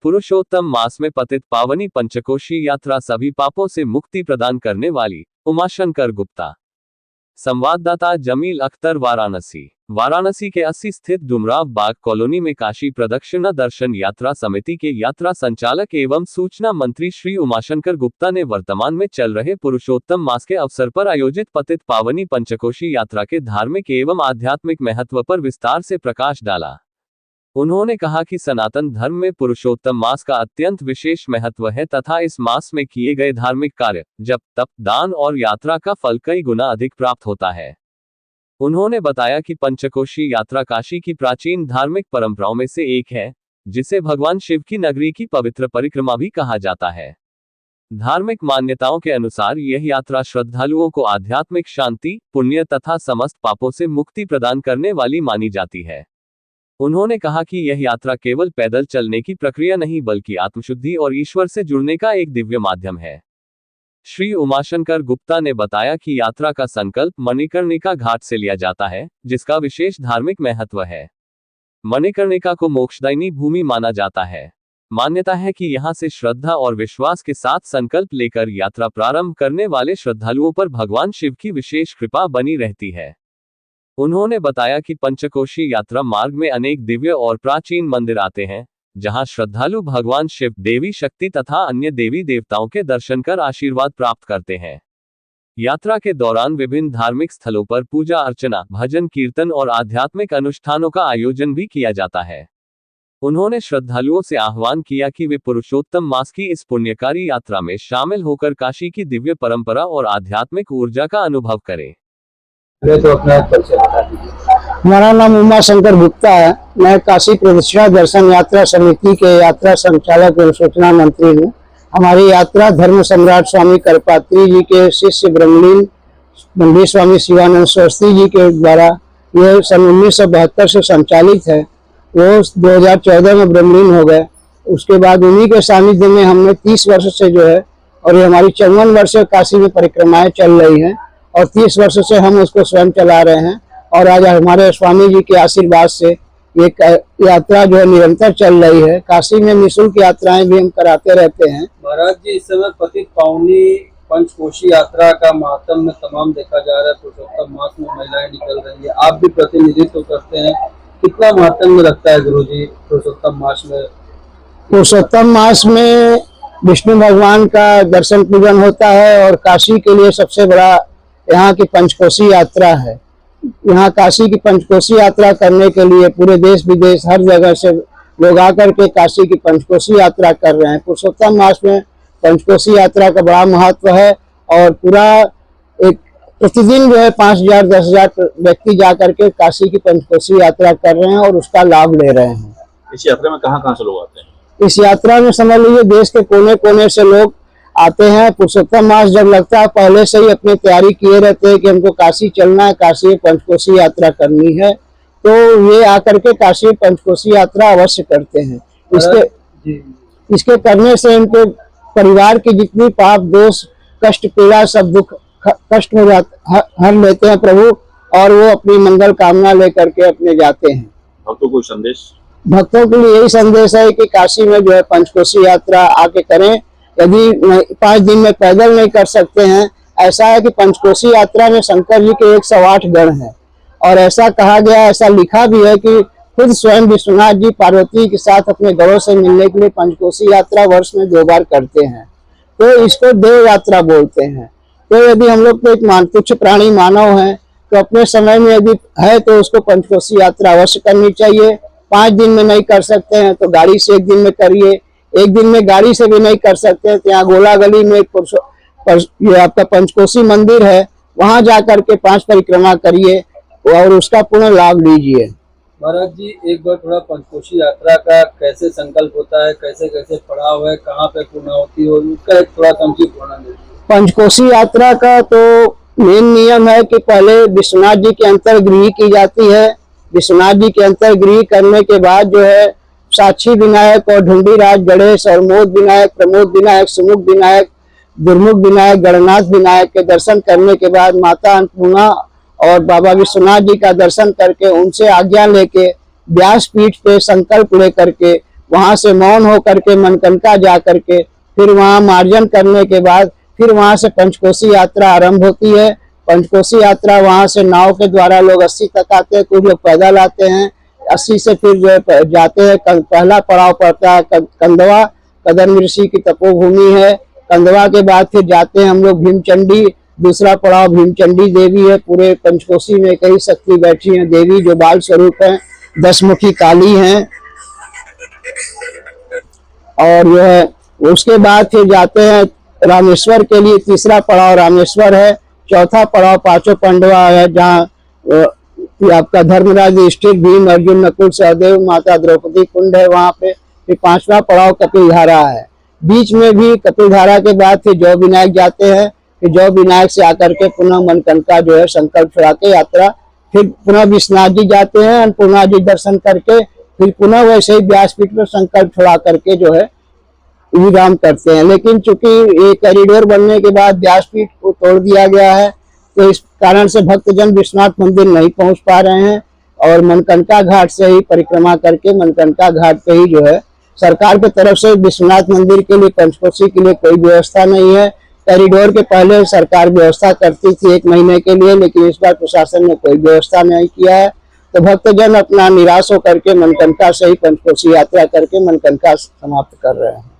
पुरुषोत्तम मास में पतित पावनी पंचकोशी यात्रा सभी पापों से मुक्ति प्रदान करने वाली। उमाशंकर गुप्ता। संवाददाता जमील अख्तर, वाराणसी के 80 स्थित डुमराव बाग कॉलोनी में काशी प्रदक्षिणा दर्शन यात्रा समिति के यात्रा संचालक एवं सूचना मंत्री श्री उमाशंकर गुप्ता ने वर्तमान में चल रहे पुरुषोत्तम मास के अवसर पर आयोजित पतित पावनी पंचकोशी यात्रा के धार्मिक एवं आध्यात्मिक महत्व पर विस्तार से प्रकाश डाला। उन्होंने कहा कि सनातन धर्म में पुरुषोत्तम मास का अत्यंत विशेष महत्व है तथा इस मास में किए गए धार्मिक कार्य, जप, तप, दान और यात्रा का फल कई गुना अधिक प्राप्त होता है। उन्होंने बताया कि पंचकोशी यात्रा काशी की प्राचीन धार्मिक परंपराओं में से एक है, जिसे भगवान शिव की नगरी की पवित्र परिक्रमा भी कहा जाता है। धार्मिक मान्यताओं के अनुसार यह यात्रा श्रद्धालुओं को आध्यात्मिक शांति, पुण्य तथा समस्त पापों से मुक्ति प्रदान करने वाली मानी जाती है। उन्होंने कहा कि यह यात्रा केवल पैदल चलने की प्रक्रिया नहीं बल्कि आत्मशुद्धि और ईश्वर से जुड़ने का एक दिव्य माध्यम है। श्री उमाशंकर गुप्ता ने बताया कि यात्रा का संकल्प मणिकर्णिका घाट से लिया जाता है, जिसका विशेष धार्मिक महत्व है। मणिकर्णिका को मोक्षदायिनी भूमि माना जाता है। मान्यता है कि यहां से श्रद्धा और विश्वास के साथ संकल्प लेकर यात्रा प्रारंभ करने वाले श्रद्धालुओं पर भगवान शिव की विशेष कृपा बनी रहती है। उन्होंने बताया कि पंचकोशी यात्रा मार्ग में अनेक दिव्य और प्राचीन मंदिर आते हैं, जहां श्रद्धालु भगवान शिव, देवी शक्ति तथा अन्य देवी देवताओं के दर्शन कर आशीर्वाद प्राप्त करते हैं। यात्रा के दौरान विभिन्न धार्मिक स्थलों पर पूजा अर्चना, भजन कीर्तन और आध्यात्मिक अनुष्ठानों का आयोजन भी किया जाता है। उन्होंने श्रद्धालुओं से आह्वान किया कि वे पुरुषोत्तम मास की इस पुण्यकारी यात्रा में शामिल होकर काशी की दिव्य परंपरा और आध्यात्मिक ऊर्जा का अनुभव करें। तो अपना परिचय बता दीजिए। हमारा नाम उमाशंकर गुप्ता है। मैं काशी प्रदक्षिणा दर्शन यात्रा समिति के यात्रा संचालक एवं सूचना मंत्री हूँ। हमारी यात्रा धर्म सम्राट स्वामी करपात्री जी के शिष्य ब्रह्मलीन मंदिर स्वामी शिवानंद सरस्वती जी के द्वारा यह सन 1972 से संचालित है। वो 2014 में ब्रह्मलीन हो गए। उसके बाद उन्हीं के सानिध्य में हमने 30 वर्ष से जो है, और ये हमारी 54 वर्ष काशी में परिक्रमाएं चल रही हैं और 30 वर्ष से हम उसको स्वयं चला रहे हैं। और आज हमारे स्वामी जी के आशीर्वाद से ये यात्रा जो है निरंतर चल रही है। काशी में निःशुल्क यात्राएं भी हम कराते रहते हैं। महाराज जी, इस समय पतित पावनी पंचकोशी यात्रा का महात्म्य तमाम देखा जा रहा है। पुरुषोत्तम मास में महिलाएं निकल रही है, आप भी प्रतिनिधित्व करते हैं, कितना महत्व रखता है गुरु जी पुरुषोत्तम मास में? पुरुषोत्तम मास में विष्णु भगवान का दर्शन पूजन होता है और काशी के लिए सबसे बड़ा यहाँ की पंचकोशी यात्रा है। यहाँ काशी की पंचकोशी यात्रा करने के लिए पूरे देश विदेश हर जगह से लोग आकर के काशी की पंचकोशी यात्रा कर रहे हैं। पुरुषोत्तम मास में पंचकोशी यात्रा का बड़ा महत्व है और पूरा एक प्रतिदिन जो है 5000 10,000 व्यक्ति जाकर के काशी की पंचकोशी यात्रा कर रहे हैं और उसका लाभ ले रहे हैं। इस यात्रा में कहाँ से लोग आते हैं? इस यात्रा में समझ लीजिए देश के कोने कोने से लोग आते हैं। पुरुषोत्तम मास जब लगता है पहले से ही अपनी तैयारी किए रहते हैं कि हमको काशी चलना है, काशी पंचकोशी यात्रा करनी है, तो ये आकर के काशी पंचकोशी यात्रा अवश्य करते हैं। इसके करने से इनके परिवार की जितनी पाप दोष कष्ट पीड़ा सब दुख कष्ट हो जाता हर लेते हैं प्रभु, और वो अपनी मंगल कामना लेकर के अपने जाते हैं। भक्तों को संदेश? भक्तों के लिए यही संदेश है कि काशी में जो है पंचकोशी यात्रा आके करें। यदि 5 दिन में पैदल नहीं कर सकते हैं, ऐसा है कि पंचकोशी यात्रा में शंकर जी के 108 गण हैं और ऐसा कहा गया, ऐसा लिखा भी है कि खुद स्वयं विश्वनाथ जी पार्वती के साथ अपने गणों से मिलने के लिए पंचकोशी यात्रा वर्ष में 2 बार करते हैं, तो इसको देव यात्रा बोलते हैं। तो यदि हम लोग को एक तुच्छ प्राणी मानव है तो अपने समय में यदि है तो उसको पंचकोशी यात्रा अवश्य करनी चाहिए। 5 दिन में नहीं कर सकते हैं तो गाड़ी से 1 दिन में करिए। 1 दिन में गाड़ी से भी नहीं कर सकते हैं तो यहाँ गोला गली में ये आपका पंचकोशी मंदिर है, वहां जाकर के 5 परिक्रमा करिए और उसका पूर्ण लाभ लीजिए। महाराज जी, एक बार थोड़ा पंचकोशी यात्रा का कैसे संकल्प होता है, कैसे कैसे पड़ाव है, कहाँ पे पूर्णाहुति हो, उसका एक थोड़ा संक्षिप्त वर्णन दीजिए। पंचकोशी यात्रा का तो मेन नियम है कि पहले विश्वनाथ जी की अंतर्गृही की जाती है। विश्वनाथ जी की अंतर्गृही करने के बाद जो है साक्षी विनायक और ढूंढीराज गणेश और मोद विनायक, प्रमोद विनायक, सुमुख विनायक, दुर्मुख विनायक, गणनाथ विनायक के दर्शन करने के बाद माता अन्नपूर्णा और बाबा विश्वनाथ जी का दर्शन करके उनसे आज्ञा लेके व्यासपीठ पे संकल्प लेकर के वहां से मौन होकर के मनकनका जा करके फिर वहां मार्जन करने के बाद फिर वहां से पंचकोशी यात्रा आरंभ होती है। पंचकोशी यात्रा वहां से नाव के द्वारा लोग 80 तक आते हैं, कुछ लोग पैदल आते हैं। 80 से फिर जो है जाते हैं, पहला पड़ाव पड़ता है कंदवा, कदम ऋषि की तपोभूमि है। कंदवा के बाद फिर जाते हैं हम लोग भीमचंडी, दूसरा पड़ाव भीमचंडी देवी है। पूरे पंचकोशी में कई शक्ति बैठी हैं देवी जो बाल स्वरूप है, 10 मुखी काली हैं। और जो है उसके बाद फिर जाते हैं रामेश्वर के लिए, तीसरा पड़ाव रामेश्वर है। चौथा पड़ाव पांचों पांडवा है, जहाँ आपका धर्मराज युधिष्ठिर, भीम, अर्जुन, नकुल, सहदेव, माता द्रौपदी कुंड है वहां पे। फिर पांचवा पड़ाव कपिलधारा है। बीच में भी कपिलधारा के बाद फिर जौ विनायक जाते हैं। फिर जौ विनायक से आकर के पुनः मनकनका जो है संकल्प छुड़ा के यात्रा, फिर पुनः विश्वनाथ जी जाते हैं, अन्नपूर्णा जी दर्शन करके फिर पुनः वैसे ही व्यासपीठ पर संकल्प छुड़ा करके जो है विराम करते हैं। लेकिन चूंकि ये कॉरिडोर बनने के बाद व्यासपीठ को तोड़ दिया गया है, तो इस कारण से भक्तजन विश्वनाथ मंदिर नहीं पहुंच पा रहे हैं और मनकनका घाट से ही परिक्रमा करके मनकनका घाट पे ही जो है सरकार की तरफ से विश्वनाथ मंदिर के लिए, पंचकोशी के लिए कोई व्यवस्था नहीं है। कॉरिडोर के पहले सरकार व्यवस्था करती थी 1 महीने के लिए, लेकिन इस बार प्रशासन ने कोई व्यवस्था नहीं किया है। तो भक्तजन अपना निराश होकर के मनकनका से ही पंचकोशी यात्रा करके मनकनका समाप्त कर रहे हैं।